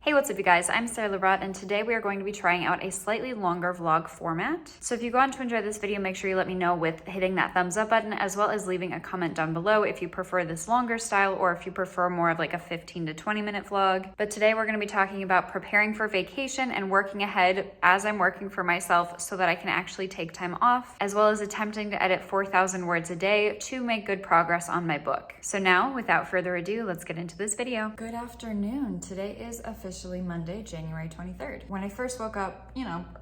Hey, what's up you guys? I'm Sarah Lebrot, and today we are going to be trying out a slightly longer vlog format. So if you go on to enjoy this video, make sure you let me know with hitting that thumbs up button, as well as leaving a comment down below if you prefer this longer style or if you prefer more of like a 15 to 20 minute vlog. But today we're going to be talking about preparing for vacation and working ahead as I'm working for myself so that I can actually take time off, as well as attempting to edit 4,000 words a day to make good progress on my book. So now, without further ado, let's get into this video. Good afternoon. Today is officially Monday, January 23rd. When I first woke up,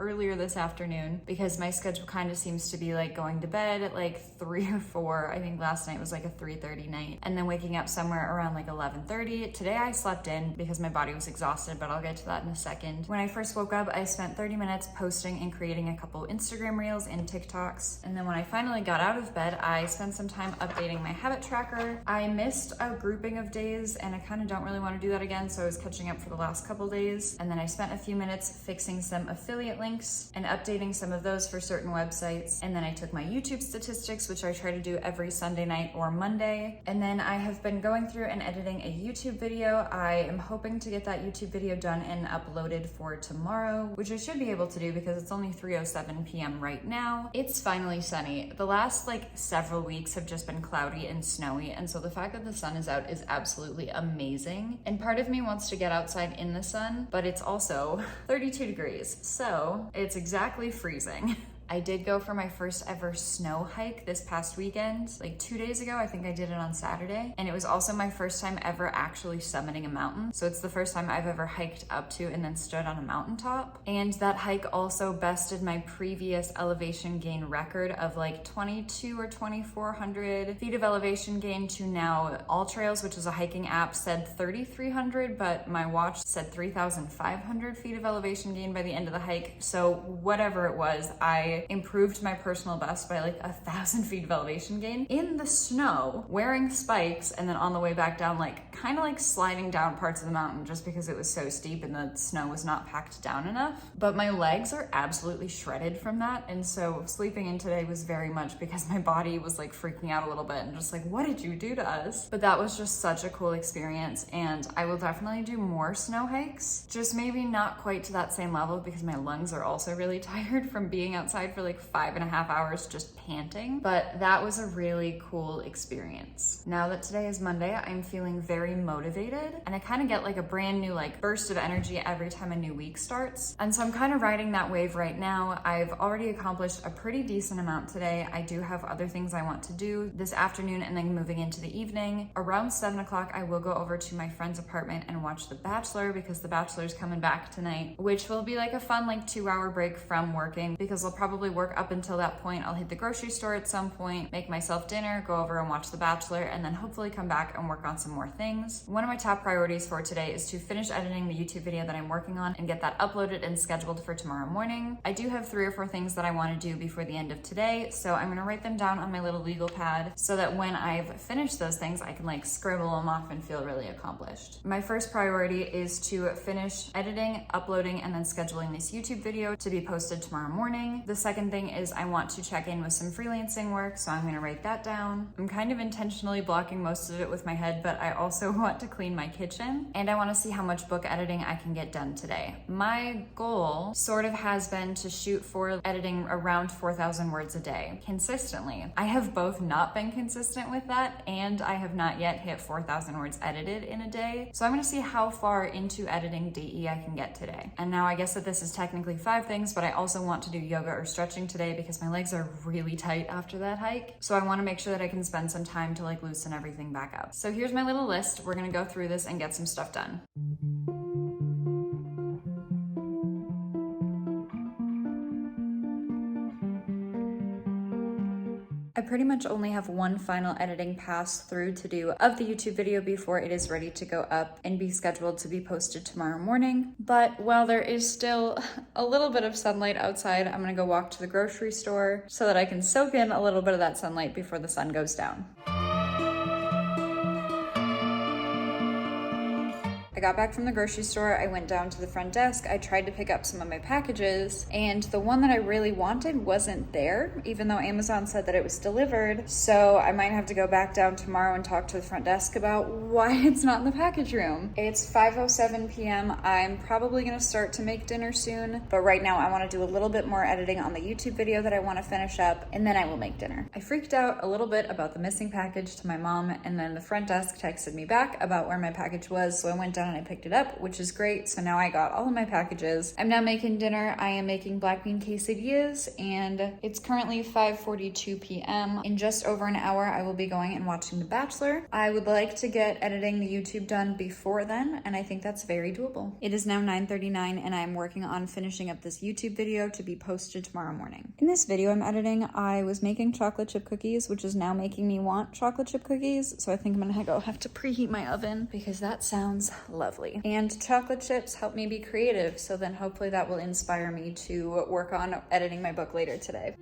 earlier this afternoon, because my schedule kind of seems to be like going to bed at like 3 or 4. I think last night was like a 3:30 night, and then waking up somewhere around like 11:30. Today I slept in because my body was exhausted, but I'll get to that in a second. When I first woke up, I spent 30 minutes posting and creating a couple Instagram reels and TikToks. And then when I finally got out of bed, I spent some time updating my habit tracker. I missed a grouping of days and I kind of don't really want to do that again, so I was catching up for the last couple days. And then I spent a few minutes fixing some affiliate links and updating some of those for certain websites. And then I took my YouTube statistics, which I try to do every Sunday night or Monday. And then I have been going through and editing a YouTube video. I am hoping to get that YouTube video done and uploaded for tomorrow, which I should be able to do because it's only 3:07 p.m. right now. It's finally sunny. The last several weeks have just been cloudy and snowy, and so the fact that the sun is out is absolutely amazing. And part of me wants to get outside in the sun, but it's also 32 degrees, so it's exactly freezing. I did go for my first ever snow hike this past weekend, like 2 days ago. I think I did it on Saturday. And it was also my first time ever actually summiting a mountain. So it's the first time I've ever hiked up to and then stood on a mountaintop. And that hike also bested my previous elevation gain record of like 22 or 2,400 feet of elevation gain to now All Trails, which is a hiking app, said 3,300, but my watch said 3,500 feet of elevation gain by the end of the hike. So whatever it was, I improved my personal best by like 1,000 feet of elevation gain in the snow, wearing spikes, and then on the way back down, kind of sliding down parts of the mountain just because it was so steep and the snow was not packed down enough. But my legs are absolutely shredded from that, and so sleeping in today was very much because my body was freaking out a little bit and just what did you do to us? But that was just such a cool experience, and I will definitely do more snow hikes, just maybe not quite to that same level because my lungs are also really tired from being outside for 5.5 hours just panting. But that was a really cool experience. Now that today is Monday, I'm feeling very motivated, and I kind of get a brand new burst of energy every time a new week starts. And so I'm kind of riding that wave right now. I've already accomplished a pretty decent amount today. I do have other things I want to do this afternoon and then moving into the evening. Around 7 o'clock, I will go over to my friend's apartment and watch The Bachelor because The Bachelor's coming back tonight, which will be a fun 2-hour break from working because I'll probably work up until that point. I'll hit the grocery store at some point, make myself dinner, go over and watch The Bachelor, and then hopefully come back and work on some more things. One of my top priorities for today is to finish editing the YouTube video that I'm working on and get that uploaded and scheduled for tomorrow morning. I do have 3 or 4 things that I want to do before the end of today, so I'm going to write them down on my little legal pad so that when I've finished those things, I can scribble them off and feel really accomplished. My first priority is to finish editing, uploading, and then scheduling this YouTube video to be posted tomorrow morning. The second thing is I want to check in with some freelancing work, so I'm going to write that down. I'm kind of intentionally blocking most of it with my head, but I also want to clean my kitchen, and I want to see how much book editing I can get done today. My goal sort of has been to shoot for editing around 4,000 words a day consistently. I have both not been consistent with that, and I have not yet hit 4,000 words edited in a day. So I'm going to see how far into editing DE I can get today. And now I guess that this is technically 5 things, but I also want to do yoga or stretching today because my legs are really tight after that hike. So I want to make sure that I can spend some time to loosen everything back up. So here's my little list. We're going to go through this and get some stuff done. I pretty much only have one final editing pass through to do of the YouTube video before it is ready to go up and be scheduled to be posted tomorrow morning. But while there is still a little bit of sunlight outside, I'm gonna go walk to the grocery store so that I can soak in a little bit of that sunlight before the sun goes down. got back from the grocery store, I went down to the front desk, I tried to pick up some of my packages, and the one that I really wanted wasn't there, even though Amazon said that it was delivered. So I might have to go back down tomorrow and talk to the front desk about why it's not in the package room. It's 5:07 p.m. I'm probably gonna start to make dinner soon, but right now I wanna do a little bit more editing on the YouTube video that I wanna finish up, and then I will make dinner. I freaked out a little bit about the missing package to my mom, and then the front desk texted me back about where my package was, so I went down and I picked it up, which is great. So now I got all of my packages. I'm now making dinner. I am making black bean quesadillas, and it's currently 5:42 p.m. In just over an hour, I will be going and watching The Bachelor. I would like to get editing the YouTube done before then, and I think that's very doable. It is now 9:39, and I'm working on finishing up this YouTube video to be posted tomorrow morning. In this video I'm editing, I was making chocolate chip cookies, which is now making me want chocolate chip cookies, so I think I'm gonna go have to preheat my oven because that sounds lovely. And chocolate chips help me be creative, so then hopefully that will inspire me to work on editing my book later today.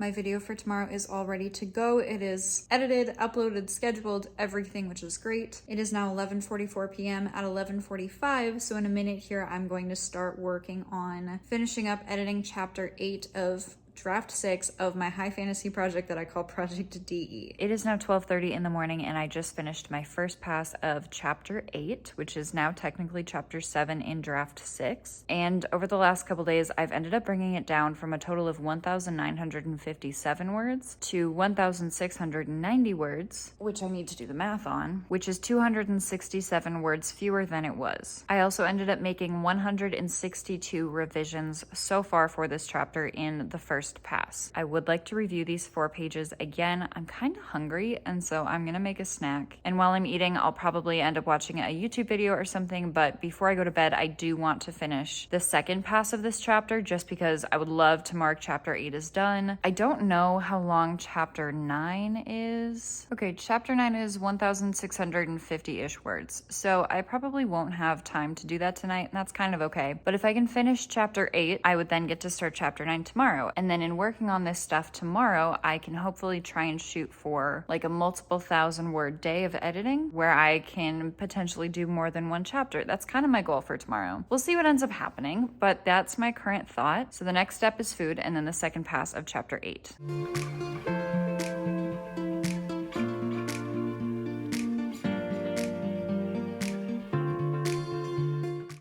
My video for tomorrow is all ready to go. It is edited, uploaded, scheduled, everything, which is great. It is now 11:44 p.m. At 11:45, so in a minute here, I'm going to start working on finishing up editing chapter 8 of draft 6 of my high fantasy project that I call Project DE. It is now 12:30 in the morning, and I just finished my first pass of chapter 8, which is now technically chapter 7 in draft 6. And over the last couple days, I've ended up bringing it down from a total of 1,957 words to 1,690 words, which I need to do the math on, which is 267 words fewer than it was. I also ended up making 162 revisions so far for this chapter in the first pass. I would like to review these 4 pages again. I'm kind of hungry, and so I'm gonna make a snack. And while I'm eating, I'll probably end up watching a YouTube video or something, but before I go to bed, I do want to finish the second pass of this chapter just because I would love to mark chapter 8 as done. I don't know how long chapter 9 is. Okay, chapter 9 is 1,650-ish words, so I probably won't have time to do that tonight, and that's kind of okay. But if I can finish chapter 8, I would then get to start chapter 9 tomorrow, and then in working on this stuff tomorrow, I can hopefully try and shoot for like a multiple 1,000-word day of editing where I can potentially do more than one chapter. That's kind of my goal for tomorrow. We'll see what ends up happening, but that's my current thought. So the next step is food, and then the second pass of chapter 8.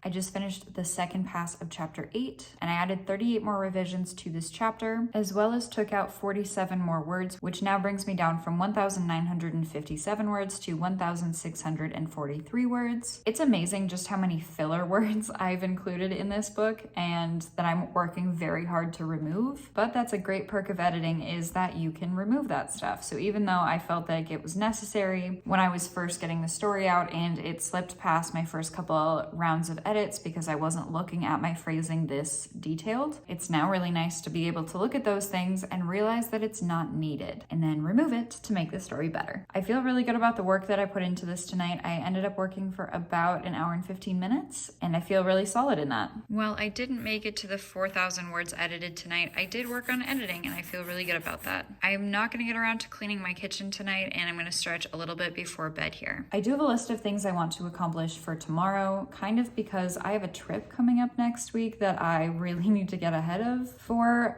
I just finished the second pass of chapter 8, and I added 38 more revisions to this chapter, as well as took out 47 more words, which now brings me down from 1,957 words to 1,643 words. It's amazing just how many filler words I've included in this book and that I'm working very hard to remove, but that's a great perk of editing, is that you can remove that stuff. So even though I felt like it was necessary when I was first getting the story out and it slipped past my first couple rounds of edits because I wasn't looking at my phrasing this detailed, it's now really nice to be able to look at those things and realize that it's not needed, and then remove it to make the story better. I feel really good about the work that I put into this tonight. I ended up working for about an hour and 15 minutes, and I feel really solid in that. Well, I didn't make it to the 4,000 words edited tonight. I did work on editing, and I feel really good about that. I'm not going to get around to cleaning my kitchen tonight, and I'm going to stretch a little bit before bed here. I do have a list of things I want to accomplish for tomorrow, kind of because I have a trip coming up next week that I really need to get ahead of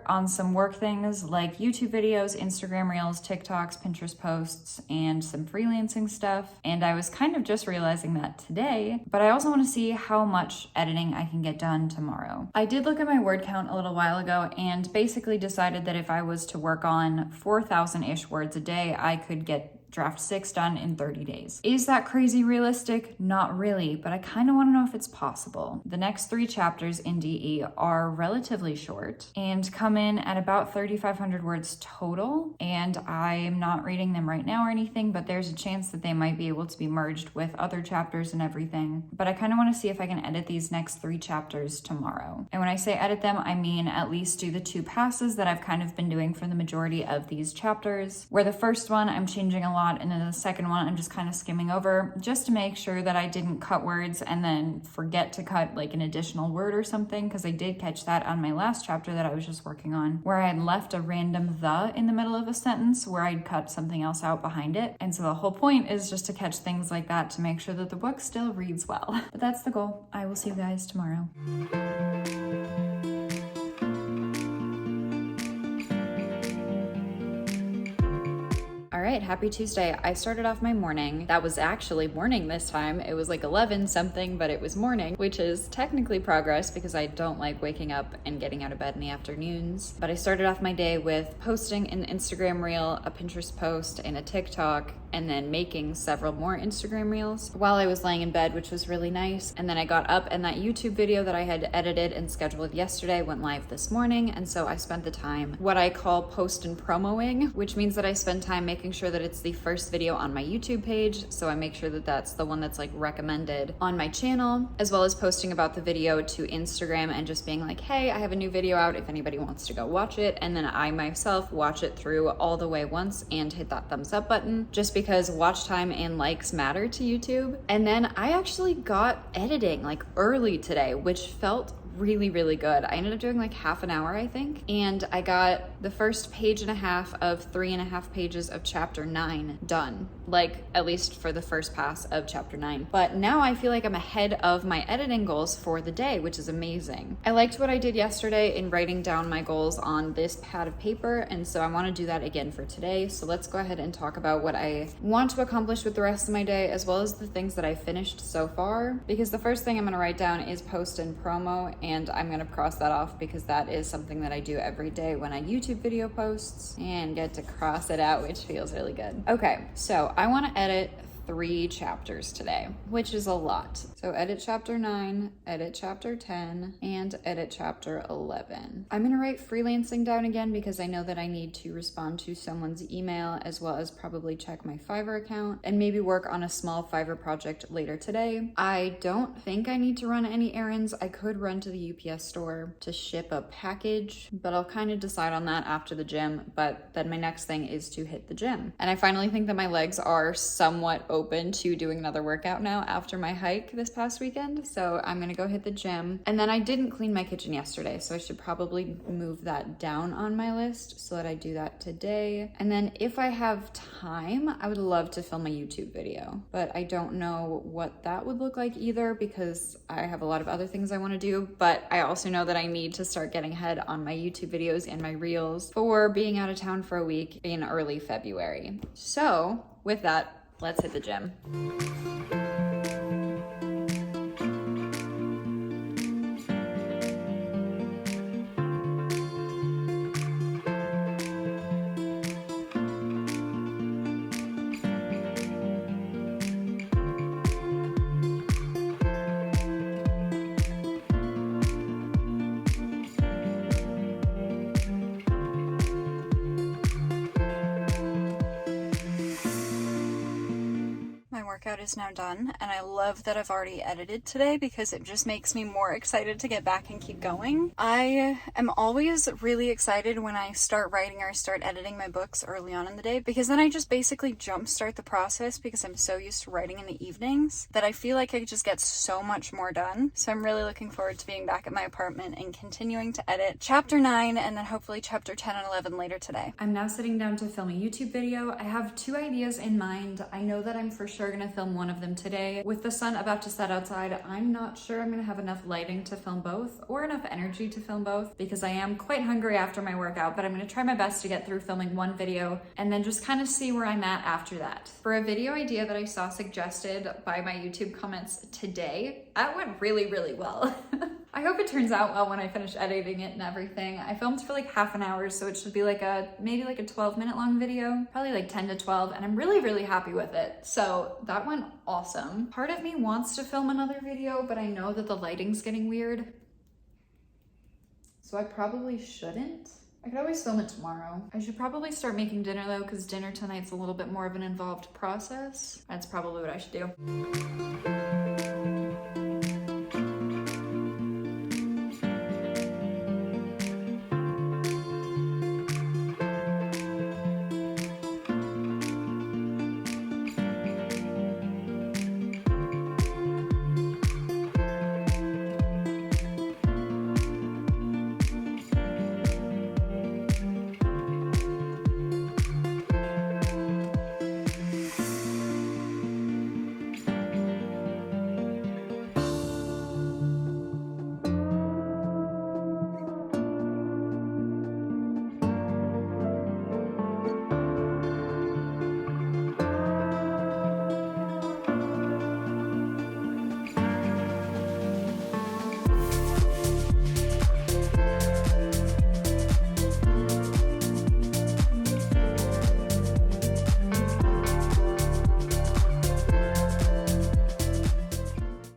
on some work things like YouTube videos, Instagram Reels, TikToks, Pinterest posts, and some freelancing stuff. And I was kind of just realizing that today, but I also want to see how much editing I can get done tomorrow. I did look at my word count a little while ago and basically decided that if I was to work on 4,000-ish words a day, I could get draft 6 done in 30 days. Is that crazy realistic? Not really, but I kind of want to know if it's possible. The next 3 chapters in DE are relatively short and come in at about 3,500 words total, and I am not reading them right now or anything, but there's a chance that they might be able to be merged with other chapters and everything. But I kind of want to see if I can edit these next 3 chapters tomorrow. And when I say edit them, I mean at least do the 2 passes that I've kind of been doing for the majority of these chapters, where the first one I'm changing a lot, and then the second one I'm just kind of skimming over just to make sure that I didn't cut words and then forget to cut like an additional word or something, because I did catch that on my last chapter that I was just working on, where I had left a random "the" in the middle of a sentence where I'd cut something else out behind it. And so the whole point is just to catch things like that to make sure that the book still reads well. But that's the goal. I will see you guys tomorrow. All right, happy Tuesday. I started off my morning. That was actually morning this time. It was like 11 something, but it was morning, which is technically progress because I don't like waking up and getting out of bed in the afternoons. But I started off my day with posting an Instagram reel, a Pinterest post, and a TikTok, and then making several more Instagram reels while I was laying in bed, which was really nice. And then I got up and that YouTube video that I had edited and scheduled yesterday went live this morning. And so I spent the time what I call post and promoing, which means that I spend time making sure that it's the first video on my YouTube page. So I make sure that that's the one that's like recommended on my channel, as well as posting about the video to Instagram and just being like, hey, I have a new video out if anybody wants to go watch it. And then I myself watch it through all the way once and hit that thumbs up button, just because watch time and likes matter to YouTube. And then I actually got editing like early today, which felt really, really good. I ended up doing like half an hour, I think. And I got the first page and a half of 3.5 pages of chapter 9 done, like at least for the first pass of chapter 9. But now I feel like I'm ahead of my editing goals for the day, which is amazing. I liked what I did yesterday in writing down my goals on this pad of paper. And so I want to do that again for today. So let's go ahead and talk about what I want to accomplish with the rest of my day, as well as the things that I finished so far. Because the first thing I'm going to write down is post and promo, and I'm going to cross that off because that is something that I do every day when I YouTube video posts and get to cross it out, which feels really good. Okay, so I want to edit 3 chapters today, which is a lot. So edit chapter 9, edit chapter 10, and edit chapter 11. I'm gonna write freelancing down again because I know that I need to respond to someone's email, as well as probably check my Fiverr account and maybe work on a small Fiverr project later today. I don't think I need to run any errands. I could run to the UPS store to ship a package, but I'll kind of decide on that after the gym. But then my next thing is to hit the gym. And I finally think that my legs are somewhat open to doing another workout now after my hike this past weekend. So I'm gonna go hit the gym. And then I didn't clean my kitchen yesterday, so I should probably move that down on my list so that I do that today. And then if I have time, I would love to film a YouTube video, but I don't know what that would look like either because I have a lot of other things I want to do. But I also know that I need to start getting ahead on my YouTube videos and my reels for being out of town for a week in early February. So with that, let's hit the gym. Workout is now done, and I love that I've already edited today because it just makes me more excited to get back and keep going. I am always really excited when I start writing or start editing my books early on in the day, because then I just basically jumpstart the process because I'm so used to writing in the evenings that I feel like I just get so much more done. So I'm really looking forward to being back at my apartment and continuing to edit chapter 9 and then hopefully chapter 10 and 11 later today. I'm now sitting down to film a YouTube video. I have 2 ideas in mind. I know that I'm for sure gonna film one of them today. With the sun about to set outside, I'm not sure I'm gonna have enough lighting to film both or enough energy to film both because I am quite hungry after my workout, but I'm gonna try my best to get through filming one video and then just kind of see where I'm at after that. For a video idea that I saw suggested by my YouTube comments today, that went really, really well. I hope it turns out well when I finish editing it and everything. I filmed for like half an hour, so it should be like maybe like a 12-minute long video, probably like 10 to 12, and I'm really, really happy with it. So that went awesome. Part of me wants to film another video, but I know that the lighting's getting weird, so I probably shouldn't. I could always film it tomorrow. I should probably start making dinner though, because dinner tonight's a little bit more of an involved process. That's probably what I should do.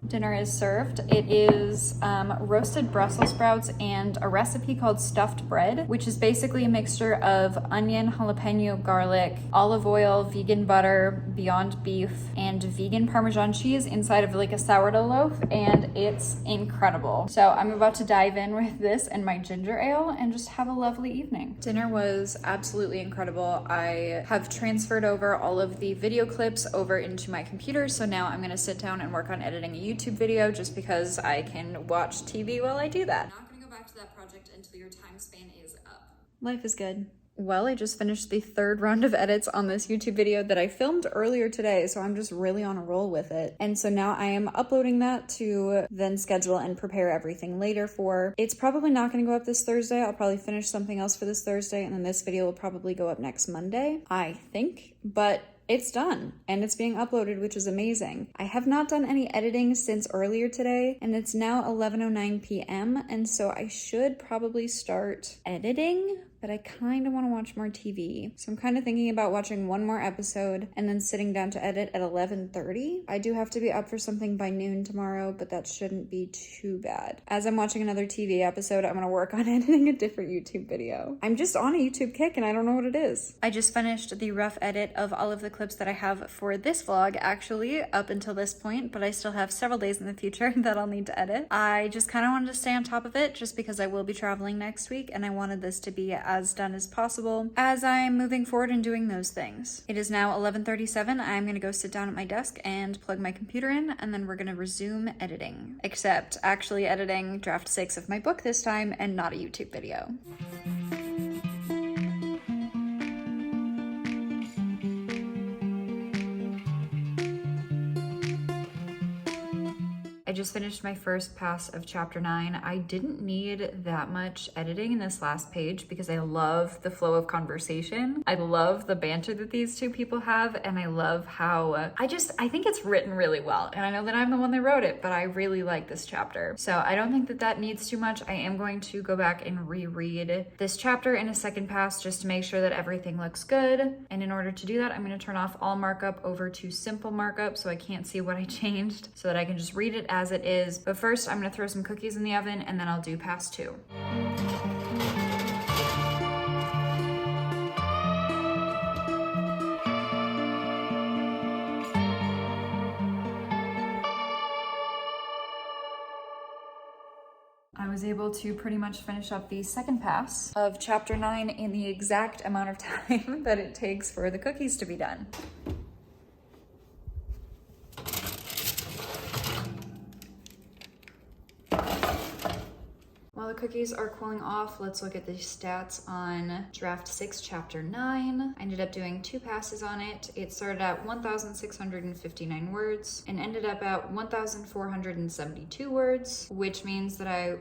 Dinner is served. It is roasted Brussels sprouts and a recipe called stuffed bread, which is basically a mixture of onion, jalapeno, garlic, olive oil, vegan butter, Beyond Beef, and vegan Parmesan cheese inside of like a sourdough loaf, and it's incredible. So I'm about to dive in with this and my ginger ale and just have a lovely evening. Dinner was absolutely incredible. I have transferred over all of the video clips over into my computer, so now I'm gonna sit down and work on editing a YouTube video just because I can watch TV while I do that. I'm not gonna go back to that project until your time span is up. Life is good. Well, I just finished the third round of edits on this YouTube video that I filmed earlier today, so I'm just really on a roll with it. And so now I am uploading that to then schedule and prepare everything later for. It's probably not going to go up this Thursday. I'll probably finish something else for this Thursday, and then this video will probably go up next Monday, I think. But it's done and it's being uploaded, which is amazing. I have not done any editing since earlier today, and it's now 11:09 p.m. and so I should probably start editing, but I kind of want to watch more TV. So I'm kind of thinking about watching one more episode and then sitting down to edit at 11:30. I do have to be up for something by noon tomorrow, but that shouldn't be too bad. As I'm watching another TV episode, I'm gonna work on editing a different YouTube video. I'm just on a YouTube kick and I don't know what it is. I just finished the rough edit of all of the clips that I have for this vlog, actually, up until this point, but I still have several days in the future that I'll need to edit. I just kind of wanted to stay on top of it just because I will be traveling next week, and I wanted this to be as done as possible as I'm moving forward and doing those things. It is now 11:37. I'm gonna go sit down at my desk and plug my computer in, and then we're gonna resume editing. Except actually editing draft 6 of my book this time and not a YouTube video. I just finished my first pass of chapter 9. I didn't need that much editing in this last page because I love the flow of conversation. I love the banter that these two people have, and I love how I think it's written really well. And I know that I'm the one that wrote it, but I really like this chapter. So I don't think that that needs too much. I am going to go back and reread this chapter in a second pass just to make sure that everything looks good. And in order to do that, I'm going to turn off all markup over to simple markup so I can't see what I changed, so that I can just read it as it is. But first, I'm gonna throw some cookies in the oven and then I'll do pass 2. I was able to pretty much finish up the second pass of chapter 9 in the exact amount of time that it takes for the cookies to be done. While the cookies are cooling off, let's look at the stats on draft 6, chapter 9. I ended up doing 2 passes on it. It started at 1,659 words and ended up at 1,472 words, which means that I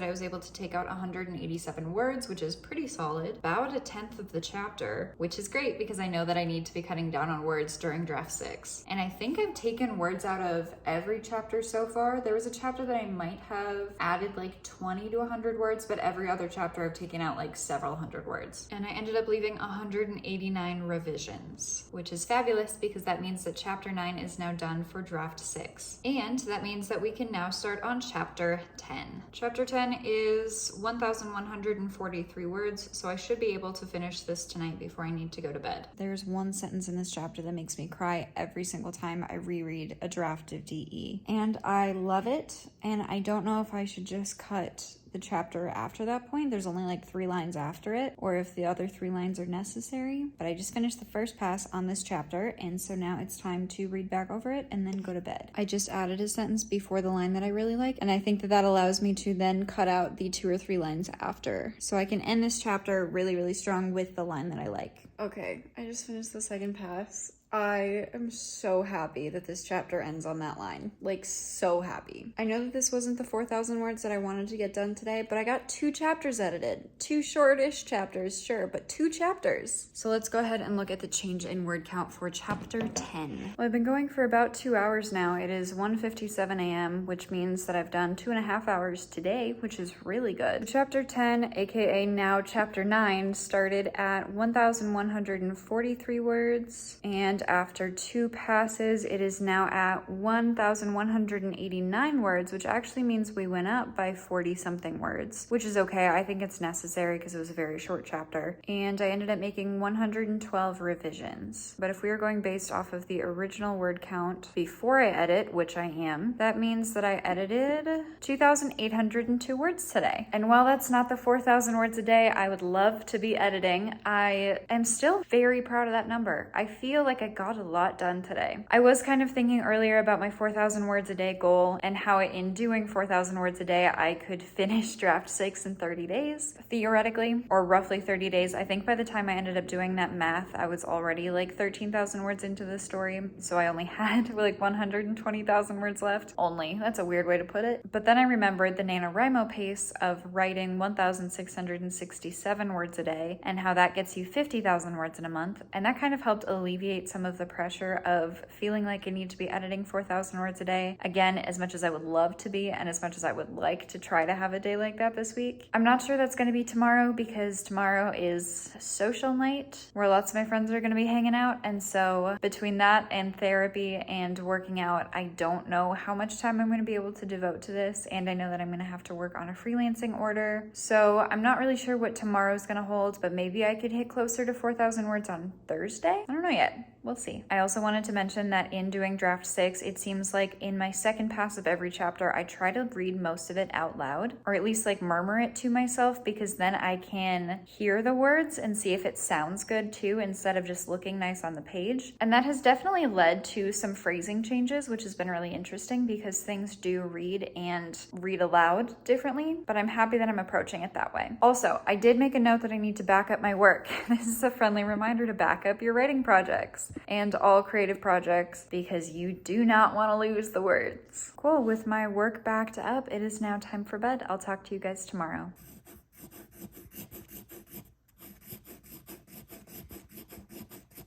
was able to take out 187 words, which is pretty solid. About a 10th of the chapter, which is great because I know that I need to be cutting down on words during draft 6. And I think I've taken words out of every chapter so far. There was a chapter that I might have added like 20 to 100 words, but every other chapter I've taken out like several hundred words. And I ended up leaving 189 revisions, which is fabulous because that means that chapter 9 is now done for draft 6. And that means that we can now start on chapter 10. Chapter 10 is 1,143 words, so I should be able to finish this tonight before I need to go to bed. There's one sentence in this chapter that makes me cry every single time I reread a draft of DE. And I love it, and I don't know if I should just cut the chapter after that point. There's only like 3 lines after it, or if the other 3 lines are necessary. But I just finished the first pass on this chapter, and so now it's time to read back over it and then go to bed. I just added a sentence before the line that I really like, and I think that that allows me to then cut out the 2 or 3 lines after. So I can end this chapter really, really strong with the line that I like. Okay, I just finished the second pass. I am so happy that this chapter ends on that line. Like, so happy. I know that this wasn't the 4,000 words that I wanted to get done today, but I got 2 chapters edited. 2 shortish chapters, sure, but 2 chapters. So let's go ahead and look at the change in word count for chapter 10. Well, I've been going for about 2 hours now. It is 1:57 a.m., which means that I've done 2.5 hours today, which is really good. Chapter 10, aka now chapter 9, started at 1,143 words, and after 2 passes, it is now at 1,189 words, which actually means we went up by 40 something words, which is okay. I think it's necessary because it was a very short chapter. And I ended up making 112 revisions. But if we are going based off of the original word count before I edit, which I am, that means that I edited 2,802 words today. And while that's not the 4,000 words a day I would love to be editing, I am still very proud of that number. I feel like I got a lot done today. I was kind of thinking earlier about my 4,000 words a day goal and how in doing 4,000 words a day, I could finish draft 6 in 30 days, theoretically, or roughly 30 days. I think by the time I ended up doing that math, I was already like 13,000 words into the story. So I only had like 120,000 words left. Only. That's a weird way to put it. But then I remembered the NaNoWriMo pace of writing 1,667 words a day and how that gets you 50,000 words in a month. And that kind of helped alleviate some of the pressure of feeling like I need to be editing 4,000 words a day. Again, as much as I would love to be and as much as I would like to try to have a day like that this week. I'm not sure that's going to be tomorrow because tomorrow is social night where lots of my friends are going to be hanging out. And so between that and therapy and working out, I don't know how much time I'm going to be able to devote to this. And I know that I'm going to have to work on a freelancing order. So I'm not really sure what tomorrow's going to hold, but maybe I could hit closer to 4,000 words on Thursday. I don't know yet. We'll see. I also wanted to mention that in doing draft 6, it seems like in my second pass of every chapter, I try to read most of it out loud, or at least like murmur it to myself, because then I can hear the words and see if it sounds good too, instead of just looking nice on the page. And that has definitely led to some phrasing changes, which has been really interesting because things do read and read aloud differently, but I'm happy that I'm approaching it that way. Also, I did make a note that I need to back up my work. This is a friendly reminder to back up your writing projects and all creative projects because you do not want to lose the words. Cool, with my work backed up, it is now time for bed. I'll talk to you guys tomorrow.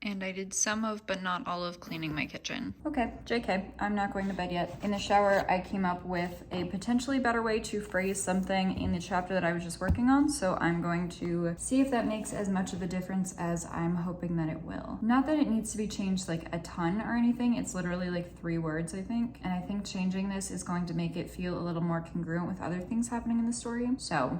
And I did some of, but not all of, cleaning my kitchen. Okay, JK, I'm not going to bed yet. In the shower, I came up with a potentially better way to phrase something in the chapter that I was just working on, so I'm going to see if that makes as much of a difference as I'm hoping that it will. Not that it needs to be changed like a ton or anything, it's literally like 3 words, I think. And I think changing this is going to make it feel a little more congruent with other things happening in the story, so.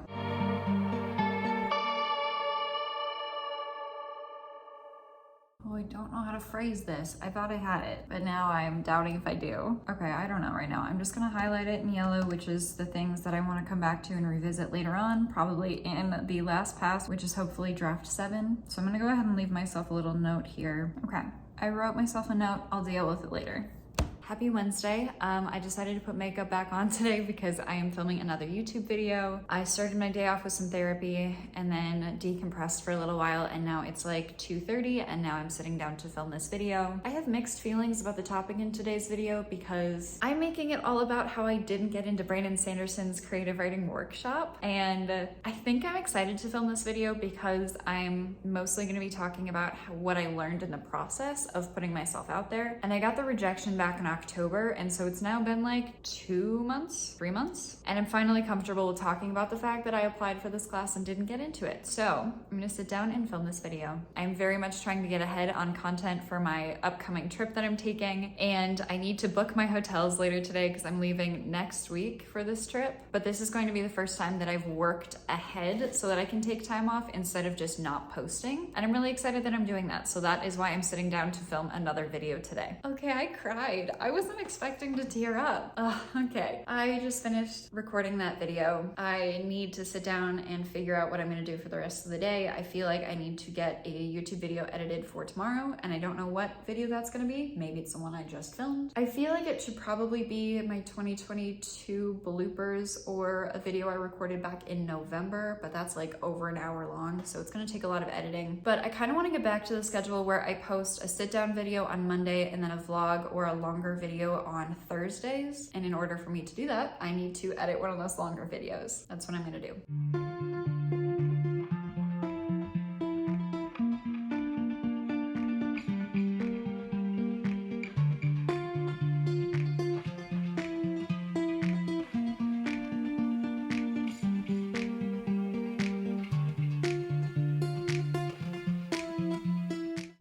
Oh, I don't know how to phrase this. I thought I had it, but now I'm doubting if I do. Okay, I don't know right now. I'm just gonna highlight it in yellow, which is the things that I wanna come back to and revisit later on, probably in the last pass, which is hopefully draft 7. So I'm gonna go ahead and leave myself a little note here. Okay, I wrote myself a note. I'll deal with it later. Happy Wednesday. I decided to put makeup back on today because I am filming another YouTube video. I started my day off with some therapy and then decompressed for a little while, and now it's like 2:30 and now I'm sitting down to film this video. I have mixed feelings about the topic in today's video because I'm making it all about how I didn't get into Brandon Sanderson's creative writing workshop, and I think I'm excited to film this video because I'm mostly going to be talking about what I learned in the process of putting myself out there. And I got the rejection back in October, and so it's now been like 3 months, and I'm finally comfortable with talking about the fact that I applied for this class and didn't get into it. So I'm gonna sit down and film this video. I'm very much trying to get ahead on content for my upcoming trip that I'm taking, and I need to book my hotels later today because I'm leaving next week for this trip. But this is going to be the first time that I've worked ahead so that I can take time off instead of just not posting, and I'm really excited that I'm doing that. So that is why I'm sitting down to film another video today. Okay, I cried. I wasn't expecting to tear up. Okay. I just finished recording that video. I need to sit down and figure out what I'm gonna do for the rest of the day. I feel like I need to get a YouTube video edited for tomorrow, and I don't know what video that's gonna be. Maybe it's the one I just filmed. I feel like it should probably be my 2022 bloopers or a video I recorded back in November, but that's like over an hour long, so it's gonna take a lot of editing. But I kind of want to get back to the schedule where I post a sit-down video on Monday and then a vlog or a longer video on Thursdays. And in order for me to do that, I need to edit one of those longer videos. That's what I'm gonna do.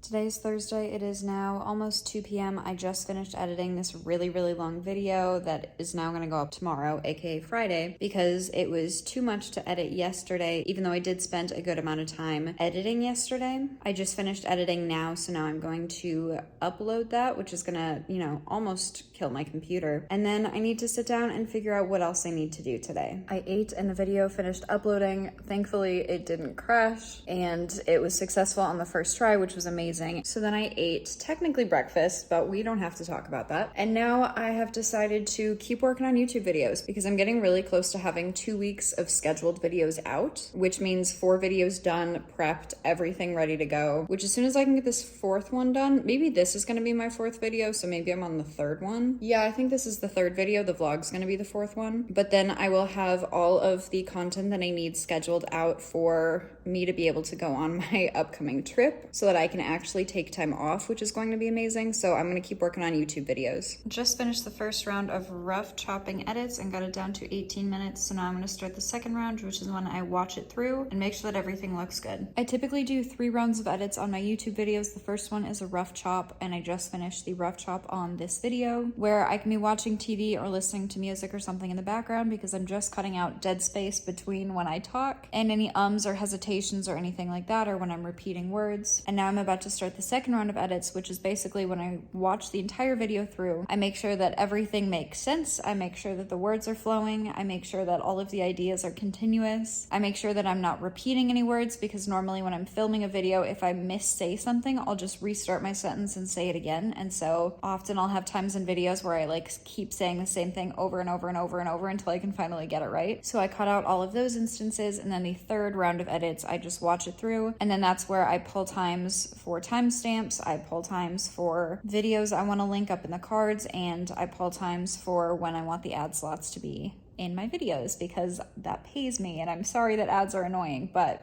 Today's Thursday. It is now almost 2 p.m. I just finished editing this really long video that is now going to go up tomorrow, aka Friday, because it was too much to edit yesterday, even though I did spend a good amount of time editing yesterday. I just finished editing now, so now I'm going to upload that, which is gonna, almost kill my computer. And then I need to sit down and figure out what else I need to do today. I ate and the video finished uploading. Thankfully, it didn't crash and it was successful on the first try, which was amazing. So then I ate technically breakfast, but we don't have to talk about that. And now I have decided to keep working on YouTube videos because I'm getting really close to having 2 weeks of scheduled videos out, which means 4 videos done, prepped, everything ready to go, which as soon as I can get this 4th one done, maybe this is going to be my 4th video, so maybe I'm on the 3rd one. Yeah, I think this is the 3rd video. The vlog's going to be the 4th one. But then I will have all of the content that I need scheduled out for me to be able to go on my upcoming trip so that I can actually take time off, which is going to be amazing. So I'm going to keep working on YouTube videos. Just finished the first round of rough chopping edits and got it down to 18 minutes. So now I'm going to start the second round, which is when I watch it through and make sure that everything looks good. I typically do 3 rounds of edits on my YouTube videos. The first one is a rough chop, and I just finished the rough chop on this video where I can be watching TV or listening to music or something in the background because I'm just cutting out dead space between when I talk and any ums or hesitations or anything like that, or when I'm repeating words. And now I'm about to start the second round of edits, which is basically when I watch the entire video through, I make sure that everything makes sense. I make sure that the words are flowing. I make sure that all of the ideas are continuous. I make sure that I'm not repeating any words, because normally when I'm filming a video, if I missay something, I'll just restart my sentence and say it again. And so often I'll have times in videos where I keep saying the same thing over and over and over and over until I can finally get it right. So I cut out all of those instances, and then the third round of edits, I just watch it through, and then that's where I pull times for timestamps, I pull times for videos I want to link up in the cards, and I pull times for when I want the ad slots to be in my videos, because that pays me. And I'm sorry that ads are annoying, but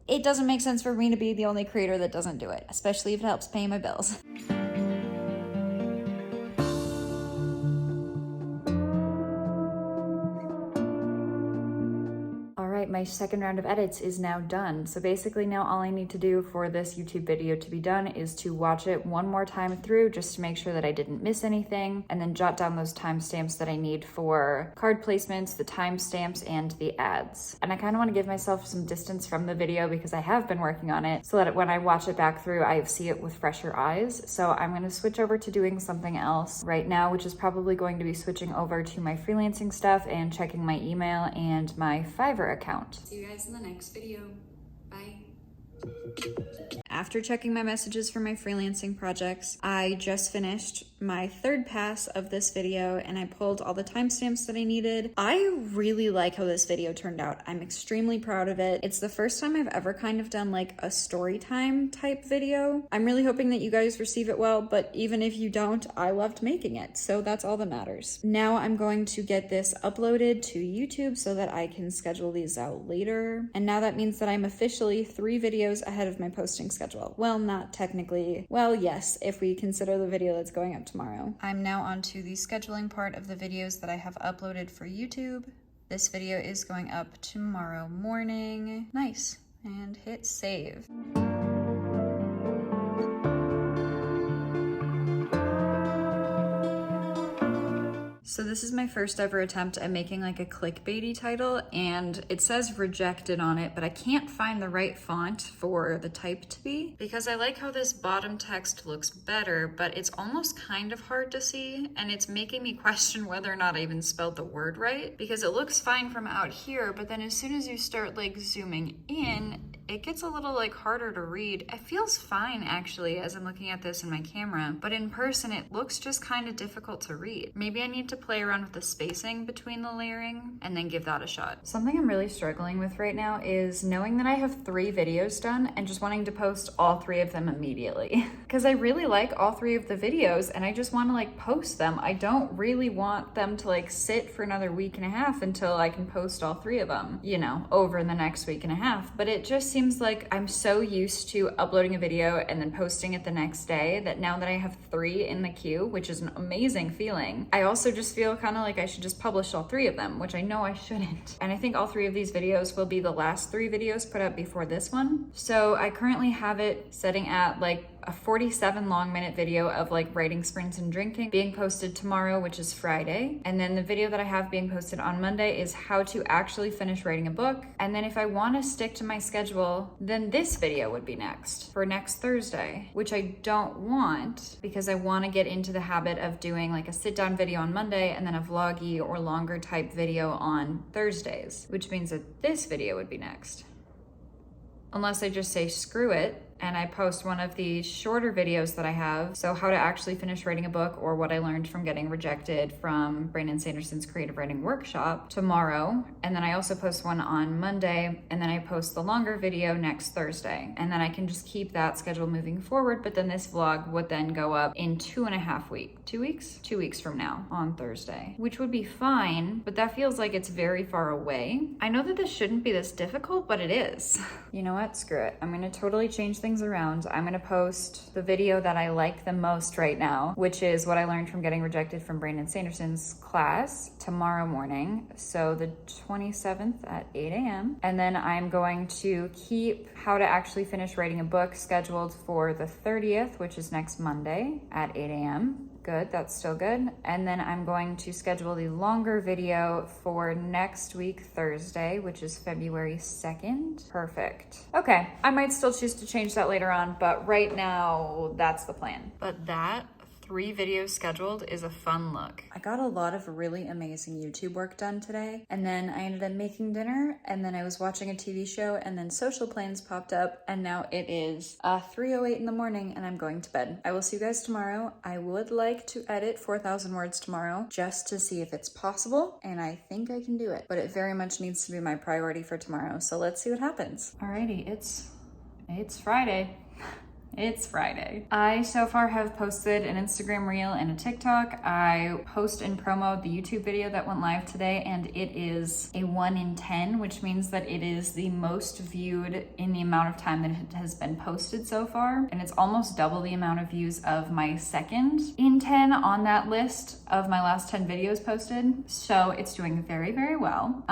it doesn't make sense for me to be the only creator that doesn't do it, especially if it helps pay my bills. My second round of edits is now done. So basically now all I need to do for this YouTube video to be done is to watch it one more time through just to make sure that I didn't miss anything, and then jot down those timestamps that I need for card placements, the timestamps, and the ads. And I kind of want to give myself some distance from the video because I have been working on it, so that when I watch it back through, I see it with fresher eyes. So I'm going to switch over to doing something else right now, which is probably going to be switching over to my freelancing stuff and checking my email and my Fiverr account. See you guys in the next video. Bye. After checking my messages for my freelancing projects, I just finished my third pass of this video and I pulled all the timestamps that I needed. I really like how this video turned out. I'm extremely proud of it. It's the first time I've ever kind of done like a story time type video. I'm really hoping that you guys receive it well, but even if you don't, I loved making it, so that's all that matters. Now I'm going to get this uploaded to YouTube so that I can schedule these out later. And now that means that I'm officially 3 videos ahead of my posting schedule. Well, not technically. Well, yes, if we consider the video that's going up tomorrow. I'm now on to the scheduling part of the videos that I have uploaded for YouTube. This video is going up tomorrow morning. Nice. And hit save. So this is my first ever attempt at making like a clickbaity title, and it says rejected on it, but I can't find the right font for the type to be because I like how this bottom text looks better, but it's almost kind of hard to see, and it's making me question whether or not I even spelled the word right because it looks fine from out here, but then as soon as you start like zooming in, it gets a little like harder to read. It feels fine actually as I'm looking at this in my camera, but in person it looks just kind of difficult to read. Maybe I need to play around with the spacing between the layering and then give that a shot. Something I'm really struggling with right now is knowing that I have 3 videos done and just wanting to post all 3 of them immediately. Because I really like all 3 of the videos and I just want to like post them. I don't really want them to like sit for another week and a half until I can post all 3 of them, you know, over the next week and a half. But it just seems like I'm so used to uploading a video and then posting it the next day that now that I have 3 in the queue, which is an amazing feeling, I also just feel kind of like I should just publish all 3 of them, which I know I shouldn't. And I think all 3 of these videos will be the last 3 videos put up before this one. So I currently have it setting at like a 47 long minute video of like writing sprints and drinking being posted tomorrow, which is Friday. And then the video that I have being posted on Monday is how to actually finish writing a book. And then if I want to stick to my schedule, then this video would be next for next Thursday, which I don't want because I want to get into the habit of doing like a sit down video on Monday and then a vloggy or longer type video on Thursdays, which means that this video would be next. Unless I just say screw it and I post one of the shorter videos that I have, so how to actually finish writing a book or what I learned from getting rejected from Brandon Sanderson's creative writing workshop tomorrow. And then I also post one on Monday, and then I post the longer video next Thursday. And then I can just keep that schedule moving forward, but then this vlog would then go up in 2.5 weeks. 2 weeks? 2 weeks from now on Thursday, which would be fine, but that feels like it's very far away. I know that this shouldn't be this difficult, but it is. You know what? Screw it. I'm gonna totally change things around. I'm gonna post the video that I like the most right now, which is what I learned from getting rejected from Brandon Sanderson's class tomorrow morning. So the 27th at 8 a.m. And then I'm going to keep how to actually finish writing a book scheduled for the 30th, which is next Monday at 8 a.m. Good, that's still good. And then I'm going to schedule the longer video for next week, Thursday, which is February 2nd. Perfect. Okay, I might still choose to change that later on, but right now that's the plan. But that 3 videos scheduled is a fun look. I got a lot of really amazing YouTube work done today, and then I ended up making dinner, and then I was watching a TV show, and then social plans popped up, and now it is 3:08 in the morning, and I'm going to bed. I will see you guys tomorrow. I would like to edit 4,000 words tomorrow just to see if it's possible, and I think I can do it, but it very much needs to be my priority for tomorrow, so let's see what happens. Alrighty, it's Friday. It's Friday. I so far have posted an Instagram reel and a TikTok. I post and promo the YouTube video that went live today, and it is a 1 in 10, which means that it is the most viewed in the amount of time that it has been posted so far. And it's almost double the amount of views of my second in 10 on that list of my last 10 videos posted. So it's doing very, very well,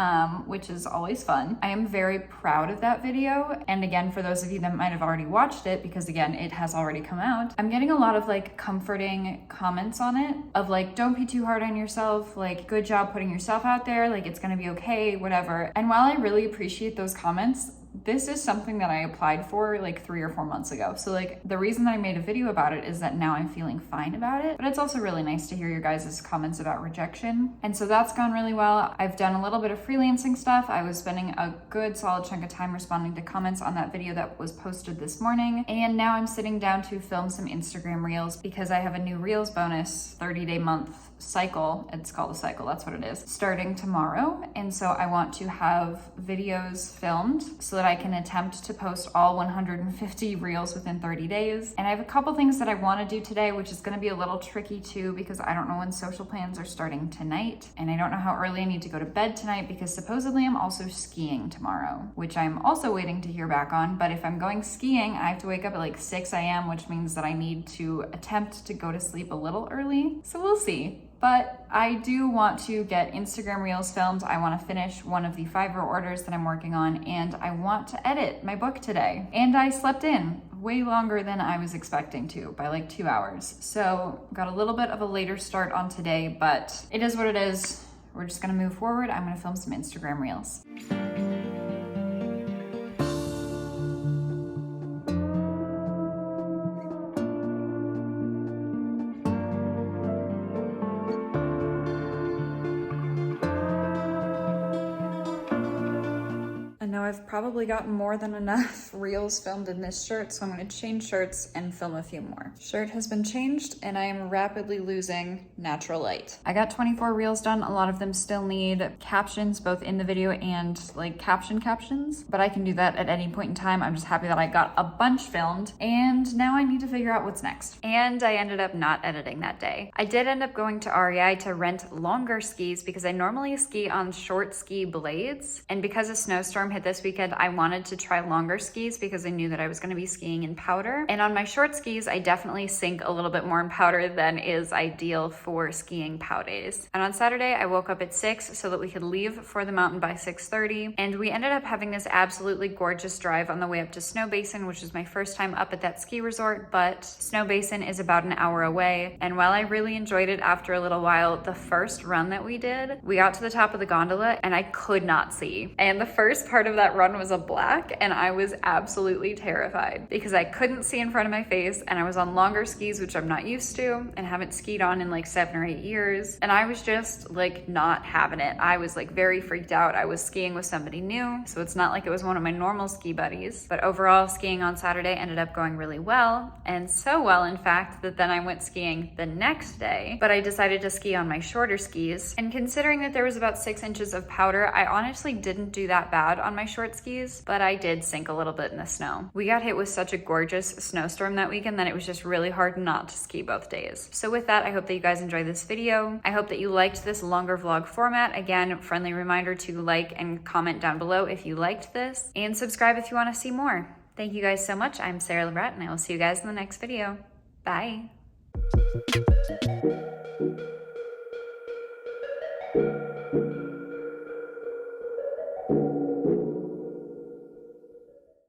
which is always fun. I am very proud of that video. And again, for those of you that might have already watched it, because again, it has already come out, I'm getting a lot of like comforting comments on it of like, don't be too hard on yourself, like good job putting yourself out there, like it's gonna be okay, whatever. And while I really appreciate those comments, this is something that I applied for like 3 or 4 months ago. So like the reason that I made a video about it is that now I'm feeling fine about it, but it's also really nice to hear your guys' comments about rejection. And so that's gone really well. I've done a little bit of freelancing stuff. I was spending a good solid chunk of time responding to comments on that video that was posted this morning. And now I'm sitting down to film some Instagram reels because I have a new reels bonus 30-day month cycle. It's called a cycle, that's what it is, starting tomorrow. And so I want to have videos filmed so that I can attempt to post all 150 reels within 30 days. And I have a couple things that I want to do today, which is going to be a little tricky too, because I don't know when social plans are starting tonight. And I don't know how early I need to go to bed tonight because supposedly I'm also skiing tomorrow, which I'm also waiting to hear back on. But if I'm going skiing, I have to wake up at like 6 a.m., which means that I need to attempt to go to sleep a little early. So we'll see. But I do want to get Instagram Reels filmed. I want to finish one of the Fiverr orders that I'm working on, and I want to edit my book today. And I slept in way longer than I was expecting to, by like 2 hours. So got a little bit of a later start on today, but it is what it is. We're just gonna move forward. I'm gonna film some Instagram Reels. I've probably gotten more than enough reels filmed in this shirt, so I'm going to change shirts and film a few more. Shirt has been changed and I am rapidly losing natural light. I got 24 reels done. A lot of them still need captions both in the video and like captions, but I can do that at any point in time. I'm just happy that I got a bunch filmed and now I need to figure out what's next. And I ended up not editing that day. I did end up going to REI to rent longer skis because I normally ski on short ski blades, and because a snowstorm hit this weekend, I wanted to try longer skis because I knew that I was going to be skiing in powder. And on my short skis, I definitely sink a little bit more in powder than is ideal for skiing POW days. And on Saturday, I woke up at 6 so that we could leave for the mountain by 6:30. And we ended up having this absolutely gorgeous drive on the way up to Snow Basin, which is my first time up at that ski resort, but Snow Basin is about an hour away. And while I really enjoyed it after a little while, the first run that we did, we got to the top of the gondola and I could not see. And the first part of that run was a black, and I was absolutely terrified because I couldn't see in front of my face, and I was on longer skis, which I'm not used to and haven't skied on in like 7 or 8 years, and I was just like not having it. I was like very freaked out. I was skiing with somebody new, so it's not like it was one of my normal ski buddies, but overall skiing on Saturday ended up going really well, and so well in fact that then I went skiing the next day, but I decided to ski on my shorter skis. And considering that there was about 6 inches of powder, I honestly didn't do that bad on my short skis, but I did sink a little bit in the snow. We got hit with such a gorgeous snowstorm that weekend that it was just really hard not to ski both days. So with that, I hope that you guys enjoyed this video. I hope that you liked this longer vlog format. Again, friendly reminder to like and comment down below if you liked this, and subscribe if you want to see more. Thank you guys so much. I'm Sarah Lebrat, and I will see you guys in the next video. Bye.